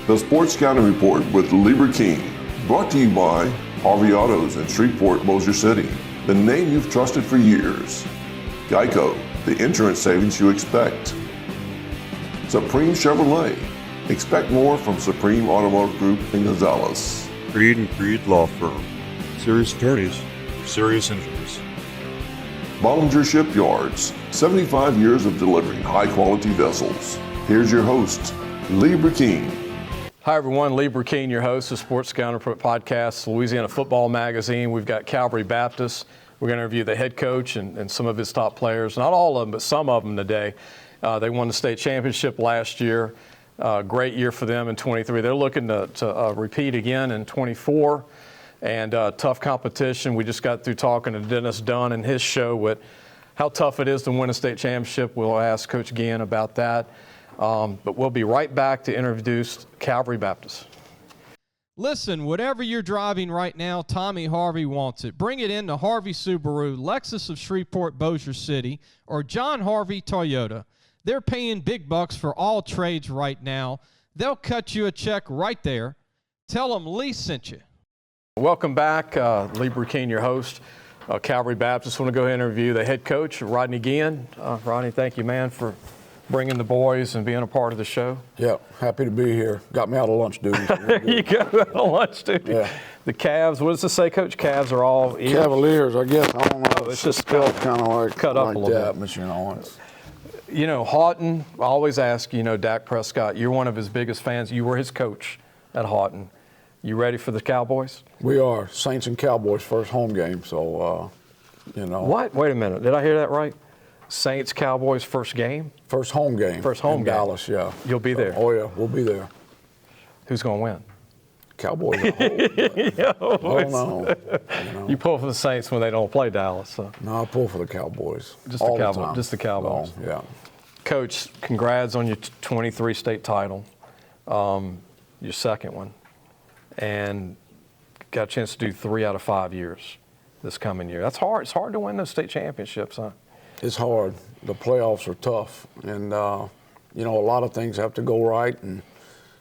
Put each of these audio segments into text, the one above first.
The Sports County Report with Lieber King, brought to you by Harvey Autos in Shreveport, Bossier City, the name you've trusted for years. Geico, the insurance savings you expect. Supreme Chevrolet, expect more from Supreme Automotive Group in Gonzales. Creed and Creed Law Firm, serious attorneys for serious injuries. Bollinger Shipyards, 75 years of delivering high-quality vessels. Here's your host, Lieber King. Hi everyone, Lieber King, your host of Sports Counter Podcast, Louisiana Football Magazine. We've got Calvary Baptist. We're going to interview the head coach and some of his top players. Not all of them, but some of them today. They won the state championship last year. Great year for them in 23. They're looking to repeat again in 24. And tough competition. We just got through talking to Dennis Dunn and his show with how tough it is to win a state championship. We'll ask Coach Guin about that. But we'll be right back to introduce Calvary Baptist. Listen, whatever you're driving right now, Tommy Harvey wants it. Bring it in to Harvey Subaru, Lexus of Shreveport, Bossier City, or John Harvey Toyota. They're paying big bucks for all trades right now. They'll cut you a check right there. Tell them Lee sent you. Welcome back, Lieber King, your host, Calvary Baptist. I want to go ahead and interview the head coach, Rodney Guin. Rodney, thank you, man, for bringing the boys and being a part of the show. Yeah, happy to be here. Got me out of lunch duty. There you go, out of lunch duty. Yeah. The Cavs, what does it say, Coach? Cavs are all ears? Cavaliers, I guess. I don't know. Oh, it's just spelled kind of like cut up a little bit. But, you know, it's... You know, Houghton, I always ask, you know, Dak Prescott, you're one of his biggest fans. You were his coach at Houghton. You ready for the Cowboys? We are. Saints and Cowboys first home game, so, you know. What? Wait a minute. Did I hear that right? Saints, Cowboys, first game? First home game. First home game. Dallas, yeah. You'll be there? Oh, yeah, we'll be there. Who's going to win? Cowboys at home. Oh, no. You know. You pull for the Saints when they don't play Dallas. So. No, I pull for the Cowboys. Just the Cowboys. Just the Cowboys. Oh, yeah. Coach, congrats on your 23 state title, your second one, and got a chance to do 3 out of 5 years this coming year. That's hard. It's hard to win those state championships, huh? It's hard. The playoffs are tough, and you know, a lot of things have to go right, and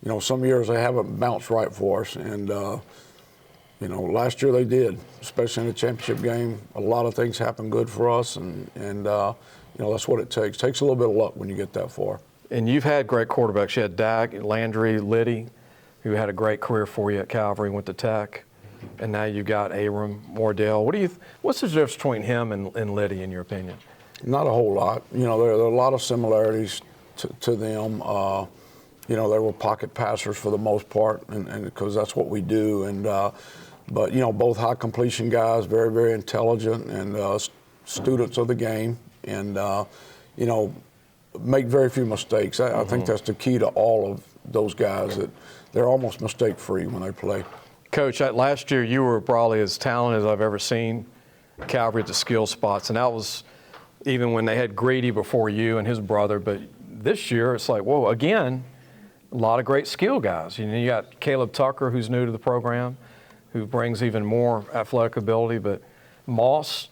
you know, some years they haven't bounced right for us, and you know, last year they did, especially in the championship game. A lot of things happened good for us, and you know, that's what it takes. It takes a little bit of luck when you get that far. And you've had great quarterbacks. You had Dak, Landry, Liddy, who had a great career for you at Calvary, went to Tech, and now you got Abram, Wardell. What's the difference between him and Liddy, in your opinion? Not a whole lot. You know, there are a lot of similarities to them. You know, they were pocket passers for the most part, and because that's what we do. And but you know, both high completion guys, very, very intelligent, and students of the game, and you know, make very few mistakes. I think that's the key to all of those guys, that they're almost mistake-free when they play. Coach, last year you were probably as talented as I've ever seen Calvary at the skill spots, and that was even when they had Grady before you and his brother. But this year it's like, whoa, again, a lot of great skill guys. You know, you got Caleb Tucker, who's new to the program, who brings even more athletic ability, but Moss,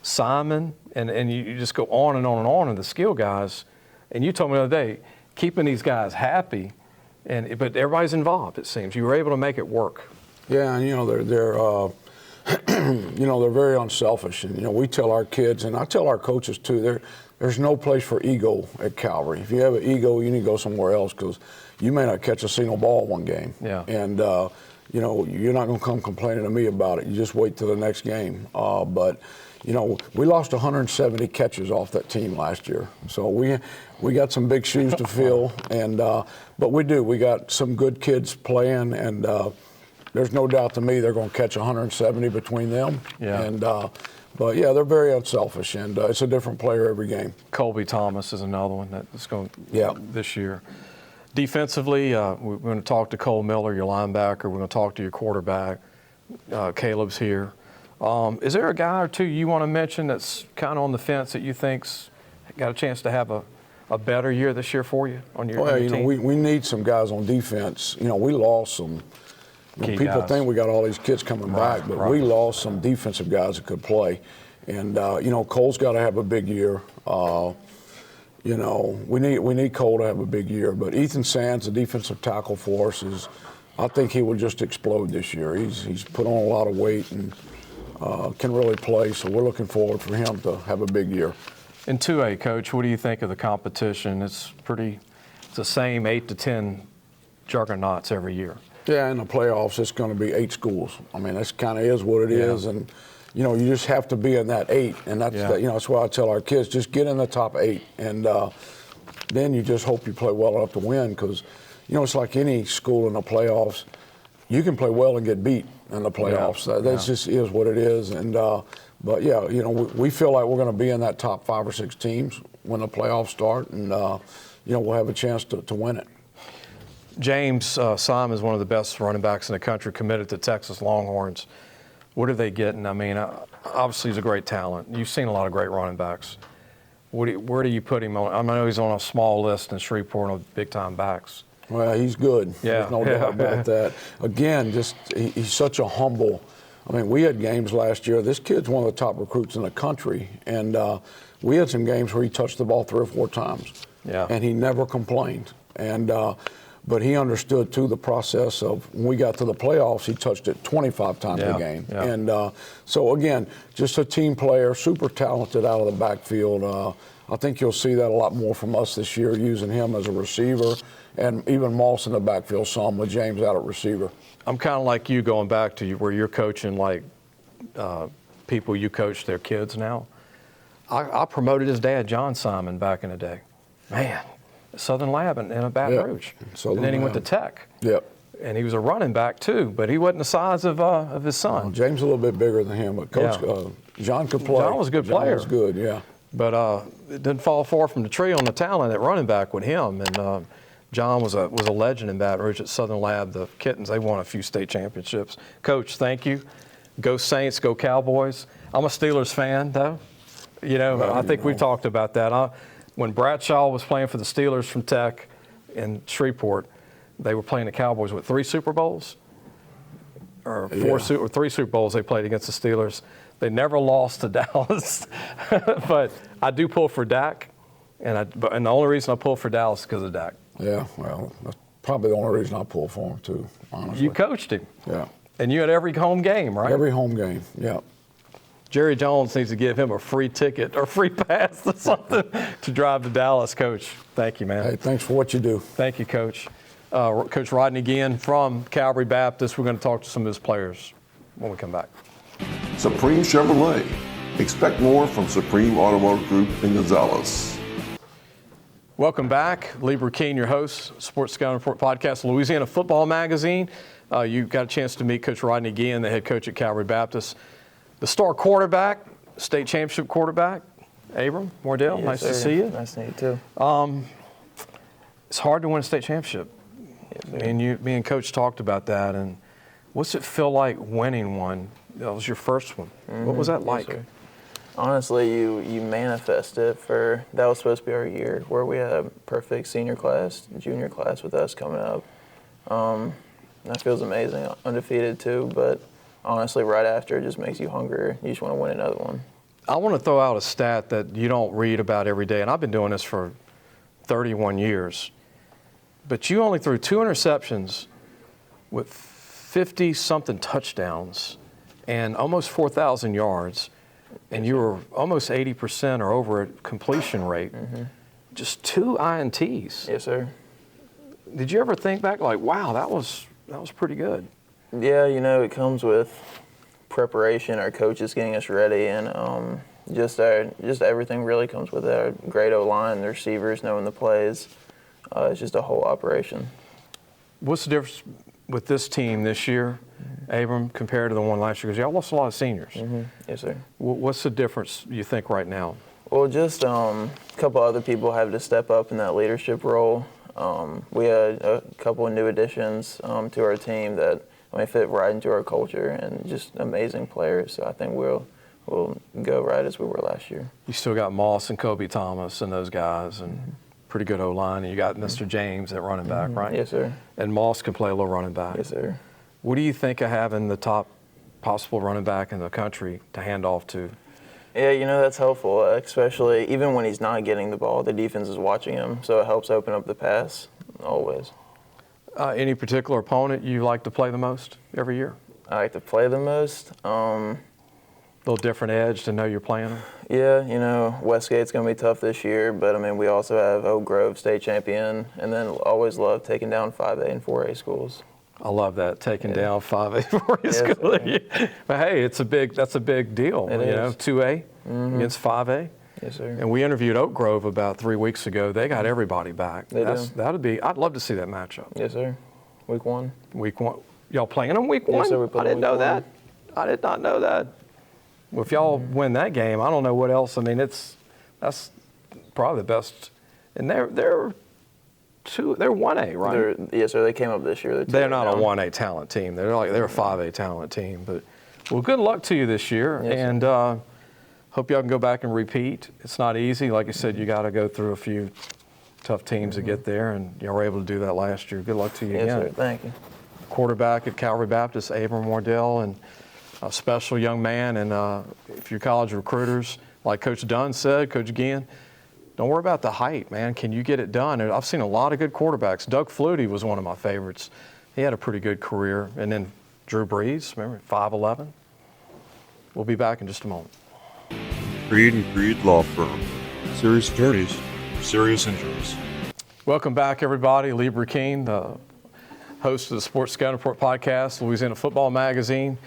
Simon, and you just go on and on and on of the skill guys. And you told me the other day, keeping these guys happy, but everybody's involved, it seems. You were able to make it work. Yeah, and you know, they're you know, they're very unselfish, and you know, we tell our kids, and I tell our coaches too, there's no place for ego at Calvary. If you have an ego, you need to go somewhere else, because you may not catch a single ball one game. Yeah. And you know, you're not going to come complaining to me about it. You just wait till the next game. But you know, we lost 170 catches off that team last year, so we got some big shoes to fill, and but we do. We got some good kids playing, and there's no doubt to me they're going to catch 170 between them. Yeah. And but yeah, they're very unselfish, and it's a different player every game. Colby Thomas is another one that's going this year. Defensively, we're going to talk to Cole Miller, your linebacker. We're going to talk to your quarterback. Caleb's here. Is there a guy or two you want to mention that's kind of on the fence that you think's got a chance to have a better year this year for you on your, on your team? Know, we need some guys on defense. You know, we lost some. You know, people think we got all these kids coming back, but we lost some defensive guys that could play. And, you know, Cole's got to have a big year. You you know, we need Cole to have a big year. But Ethan Sands, the defensive tackle for us, I think he will just explode this year. He's put on a lot of weight and can really play. So we're looking forward for him to have a big year. In 2A, Coach, what do you think of the competition? It's the same 8 to 10 juggernauts every year. Yeah, in the playoffs, it's going to be 8 schools. I mean, that's kind of is what it is, and you know, you just have to be in that 8, and that's why I tell our kids, just get in the top 8, and then you just hope you play well enough to win, because you know, it's like any school in the playoffs. You can play well and get beat in the playoffs. That just is what it is, and but yeah, you know, we feel like we're going to be in that top 5 or 6 teams when the playoffs start, and you know, we'll have a chance to win it. James Simon is one of the best running backs in the country, committed to Texas Longhorns. What are they getting? I mean, obviously he's a great talent. You've seen a lot of great running backs. Where do you put him on? I know he's on a small list in Shreveport of big-time backs. Well, he's good. Yeah. There's no doubt about that. Again, he's such a humble. I mean, we had games last year. This kid's one of the top recruits in the country, and we had some games where he touched the ball 3 or 4 times, and he never complained. And but he understood, too, the process of when we got to the playoffs, he touched it 25 times a game. Yeah. And so, again, just a team player, super talented out of the backfield. I think you'll see that a lot more from us this year, using him as a receiver, and even Moss in the backfield some with James out at receiver. I'm kind of like you, going back to where you're coaching like people you coach their kids now. I promoted his dad, John Simon, back in the day. Man. Southern Lab in Baton Rouge. And then he went to Tech. Yep. And he was a running back too, but he wasn't the size of his son. Well, James a little bit bigger than him, but Coach John could play. John was a good player. John was good, yeah. But it didn't fall far from the tree on the talent at running back with him. And John was a legend in Baton Rouge at Southern Lab. The Kittens, they won a few state championships. Coach, thank you. Go Saints, go Cowboys. I'm a Steelers fan, though. You know, I think we've talked about that. When Bradshaw was playing for the Steelers from Tech in Shreveport, they were playing the Cowboys with 3 Super Bowls or 3 Super Bowls they played against the Steelers. They never lost to Dallas, but I do pull for Dak, and the only reason I pull for Dallas is because of Dak. Yeah, well, that's probably the only reason I pull for him too, honestly. You coached him. Yeah. And you had every home game, right? Every home game, yeah. Jerry Jones needs to give him a free ticket or free pass or something to drive to Dallas, Coach. Thank you, man. Hey, thanks for what you do. Thank you, Coach. Coach Rodney Guin from Calvary Baptist. We're going to talk to some of his players when we come back. Supreme Chevrolet. Expect more from Supreme Automotive Group in Gonzales. Welcome back. Lieber Keene, your host, Sports Scouting Report Podcast, Louisiana Football Magazine. You got a chance to meet Coach Rodney Guin, the head coach at Calvary Baptist. The star quarterback, state championship quarterback, Abram Wardell. Yes, nice sir. to see you. Nice to meet you too. It's hard to win a state championship. Yes, And me and Coach talked about that. And what's it feel like winning one? That was your first one. What was that like? Yes, honestly, you manifest it for, that was supposed to be our year where we had a perfect senior class, junior class with us coming up. That feels amazing. Undefeated too, but honestly, right after, it just makes you hungrier. You just want to win another one. I want to throw out a stat that you don't read about every day, and I've been doing this for 31 years. But you only threw 2 interceptions with 50-something touchdowns and almost 4,000 yards, and you were almost 80% or over at completion rate. Just 2 INTs. Yes, sir. Did you ever think back like, wow, that was pretty good? Yeah, you know, it comes with preparation, our coaches getting us ready, and just everything really comes with it. Our great O-line, the receivers knowing the plays. It's just a whole operation. What's the difference with this team this year, Abram, compared to the one last year? Because y'all lost a lot of seniors. Yes, sir. What's the difference you think right now? Well, just a couple other people have to step up in that leadership role. We had a couple of new additions to our team that fit right into our culture, and just amazing players. So I think we'll go right as we were last year. You still got Moss and Kobe Thomas and those guys, and pretty good O-line. And you got Mr. James at running back, right? Yes, sir. And Moss can play a little running back. Yes, sir. What do you think of having the top possible running back in the country to hand off to? Yeah, that's helpful, especially even when he's not getting the ball, the defense is watching him, so it helps open up the pass always. Any particular opponent you like to play the most every year? I like to play the most. A little different edge to know you're playing them? Yeah, Westgate's going to be tough this year, but, we also have Oak Grove state champion, and then always love taking down 5A and 4A schools. I love that, taking down 5A, 4A schools. Yeah. But, hey, that's a big deal, It is. 2A against 5A. Yes, sir. And we interviewed Oak Grove about 3 weeks ago. They got everybody back. They do. I'd love to see that matchup. Yes, sir. Week 1. Week 1. Y'all playing them week 1? Yes, sir, we play I didn't week know 1. that. I did not know that. Well, if y'all win that game, I don't know what else. That's probably the best. And they're 1A, right? Yes, sir. They came up this year. They're not a 1A talent team. They're a 5A talent team. But well, good luck to you this year, Yes, and hope y'all can go back and repeat. It's not easy, like you said. You got to go through a few tough teams to get there, and y'all were able to do that last year. Good luck to you Yes, again. sir. Thank you. Quarterback at Calvary Baptist, Abram Wardell, and a special young man. And if you're college recruiters, like Coach Dunn said, Coach Guin, don't worry about the height, man. Can you get it done? And I've seen a lot of good quarterbacks. Doug Flutie was one of my favorites. He had a pretty good career. And then Drew Brees, remember, 5'11". We'll be back in just a moment. Creed and Creed Law Firm. Serious attorneys for serious injuries. Welcome back, everybody. Lee Burkeen, the host of the Sports Scouting Report podcast, Louisiana Football Magazine.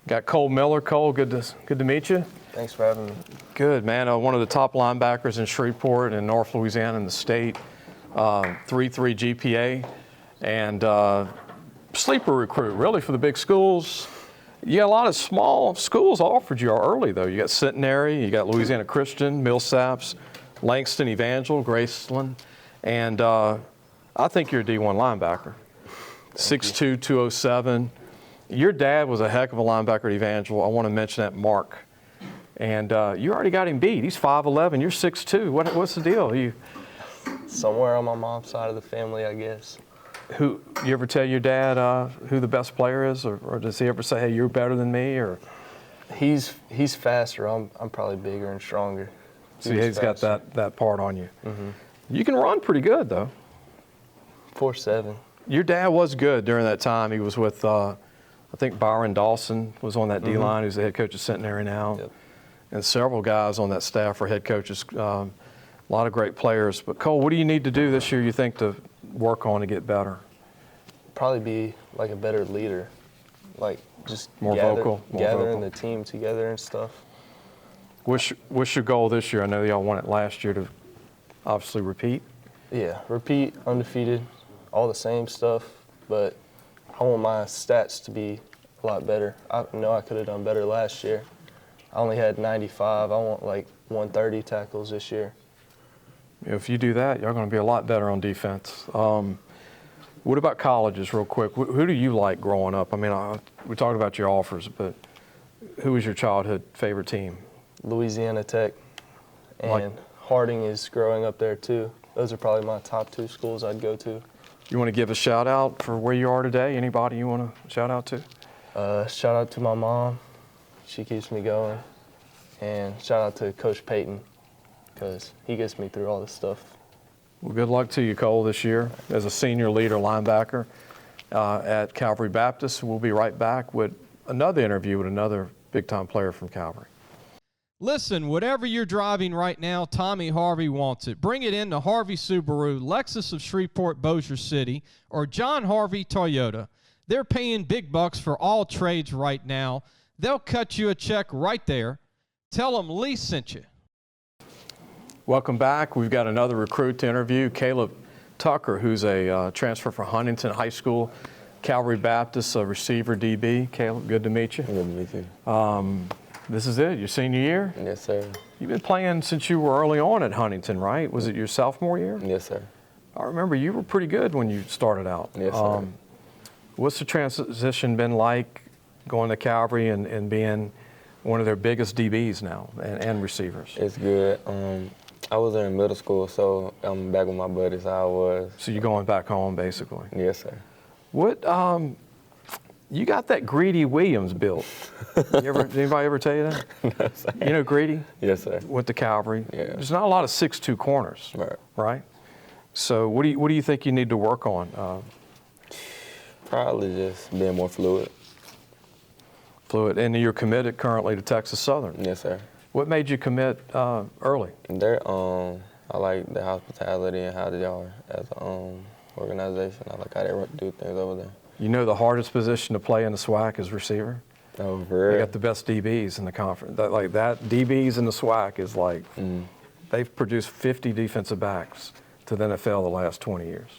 Got Cole Miller. Cole, good to meet you. Thanks for having me. Good, man. One of the top linebackers in Shreveport and North Louisiana in the state. 3.3 GPA. And sleeper recruit, really, for the big schools. You got a lot of small schools offered you early, though. You got Centenary, you got Louisiana Christian, Millsaps, Langston Evangel, Graceland. And I think you're a D1 linebacker. 6'2", 207. Your dad was a heck of a linebacker at Evangel. I want to mention that, Mark. And you already got him beat. He's 5'11". You're 6'2". What's the deal? Somewhere on my mom's side of the family, I guess. You ever tell your dad who the best player is, or does he ever say, "Hey, you're better than me"? Or he's faster. I'm probably bigger and stronger. see, he's got that part on you. Mm-hmm. You can run pretty good though. 4.7. Your dad was good during that time. He was with I think Byron Dawson was on that D-line, who's the head coach of Centenary now. Yep. And several guys on that staff are head coaches. A lot of great players. But Cole, what do you need to do this year, you think, to work on to get better? Probably be like a better leader, like just More vocal. gathering the team together and stuff. What's your goal this year? I know y'all won it last year, to obviously repeat. Yeah, repeat, undefeated, all the same stuff, but I want my stats to be a lot better. I know I could have done better last year. I only had 95. I want like 130 tackles this year. If you do that, you're going to be a lot better on defense. What about colleges, real quick? Who do you like growing up? I mean, we talked about your offers, but who was your childhood favorite team? Louisiana Tech, and Harding is growing up there too. Those are probably my top 2 schools I'd go to. You want to give a shout out for where you are today? Anybody you want to shout out to? Shout out to my mom. She keeps me going. And shout out to Coach Payton, because he gets me through all this stuff. Well, good luck to you, Cole, this year as a senior leader linebacker at Calvary Baptist. We'll be right back with another interview with another big-time player from Calvary. Listen, whatever you're driving right now, Tommy Harvey wants it. Bring it in to Harvey Subaru, Lexus of Shreveport, Bossier City, or John Harvey Toyota. They're paying big bucks for all trades right now. They'll cut you a check right there. Tell them Lee sent you. Welcome back. We've got another recruit to interview, Caleb Tucker, who's a transfer from Huntington High School, Calvary Baptist, a receiver DB. Caleb, good to meet you. Good to meet you. This is it, your senior year? Yes, sir. You've been playing since you were early on at Huntington, right? Was it your sophomore year? Yes, sir. I remember you were pretty good when you started out. Yes, sir. What's the transition been like going to Calvary and being one of their biggest DBs now and receivers? It's good. I was in middle school, so I'm back with my buddies. I was. So you're going back home, basically. Yes, sir. What You got that Greedy Williams built. Did anybody ever tell you that? No, sir. You know Greedy? Yes, sir. Went to Calvary. Yeah. There's not a lot of 6'2" corners, Right. right? So what do you think you need to work on? Probably just being more fluid. Fluid. And you're committed currently to Texas Southern. Yes, sir. What made you commit early? I like the hospitality and how they are as an organization. I like how they do things over there. You know the hardest position to play in the SWAC is receiver. Oh, for They real? got the best DBs in the conference. That DBs in the SWAC is like they've produced 50 defensive backs to the NFL the last 20 years.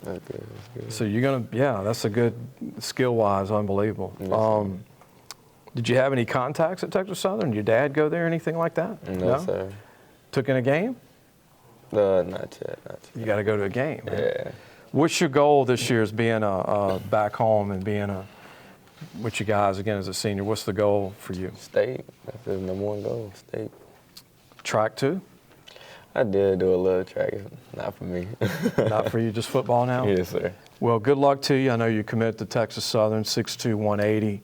That's good. That's good. So that's a good skill-wise, unbelievable. Yes, Did you have any contacts at Texas Southern? Did your dad go there, anything like that? No, sir. Took in a game? Not yet. You got to go to a game, man. Yeah. What's your goal this year as being back home and being with you guys again as a senior? What's the goal for you? State. That's the number one goal, state. Track too? I did do a little track. It's not for me. Not for you, just football now? Yes, sir. Well, good luck to you. I know you committed to Texas Southern, 6'2", 180,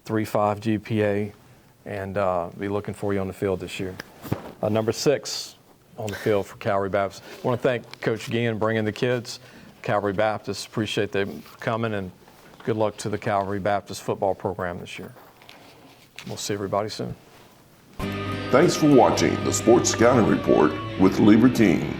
3.5 GPA, and be looking for you on the field this year. Number 6 on the field for Calvary Baptist. I want to thank Coach Guin bringing the kids. Calvary Baptist, appreciate them coming, and good luck to the Calvary Baptist football program this year. We'll see everybody soon. Thanks for watching the Sports Scouting Report with Lieber King.